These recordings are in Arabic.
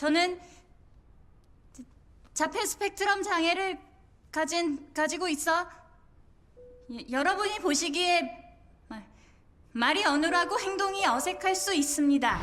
저는 자폐 스펙트럼 장애를 가지고 있어 여러분이 보시기에 말이 어눌하고 행동이 어색할 수 있습니다.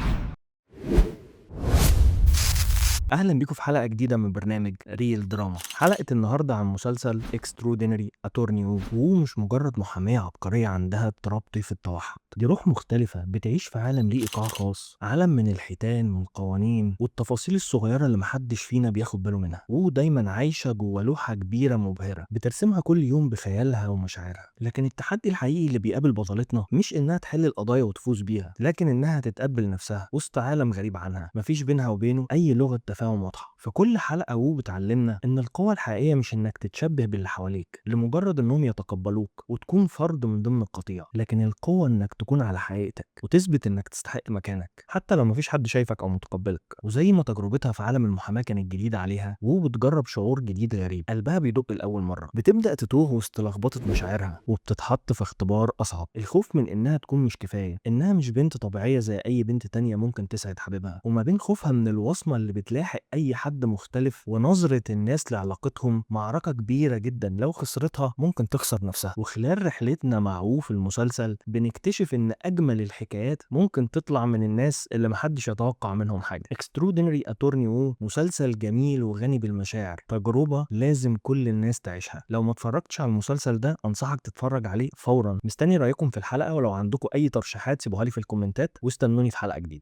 اهلا بيكم في حلقه جديده من برنامج ريل دراما. حلقه النهارده عن مسلسل اكسترودينري اتورني وو مش مجرد محاميه عبقريه عندها اضطراب طيف التوحد، دي روح مختلفه بتعيش في عالم ليه ايقاع خاص، عالم من الحيتان والقوانين والتفاصيل الصغيره اللي محدش فينا بياخد باله منها. وو دايما عايشه جوه لوحه كبيره مبهره بترسمها كل يوم بخيالها ومشاعرها، لكن التحدي الحقيقي اللي بيقابل بطلتنا مش انها تحل القضايا وتفوز بيها، لكن انها تتقبل نفسها وسط عالم غريب عنها مفيش بينها وبينه اي لغه تفاهم واضحه. في كل حلقه وو بتعلمنا ان القوه الحقيقيه مش انك تتشبه باللي حواليك لمجرد انهم يتقبلوك وتكون فرد من ضمن القطيع، لكن القوه انك تكون على حقيقتك وتثبت انك تستحق مكانك حتى لو مفيش حد شايفك او متقبلك. وزي ما تجربتها في عالم المحاماه كانت جديده عليها، وو بتجرب شعور جديد غريب، قلبها بيدق لاول مره، بتبدا تتوه وسط لخبطه مشاعرها وبتتحط في اختبار اصعب، الخوف من انها تكون مش كفايه، انها مش بنت طبيعيه زي اي بنت تانية ممكن تسعد حبيبها، وما بين خوفها من الوصمه اللي بتلاحق اي حد مختلف ونظره الناس لعلاقتهم، معركه كبيره جدا لو خسرتها ممكن تخسر نفسها. وخلال رحلتنا مع وو في المسلسل بنكتشف ان اجمل الحكايات ممكن تطلع من الناس اللي محدش يتوقع منهم حاجه. اكسترودينري اتورني وو مسلسل جميل وغني بالمشاعر، تجربه لازم كل الناس تعيشها. لو ما اتفرجتش على المسلسل ده انصحك تتفرج عليه فورا. مستني رايكم في الحلقه، ولو عندكم اي ترشيحات سيبوها لي في الكومنتات، واستنوني في حلقه جديده.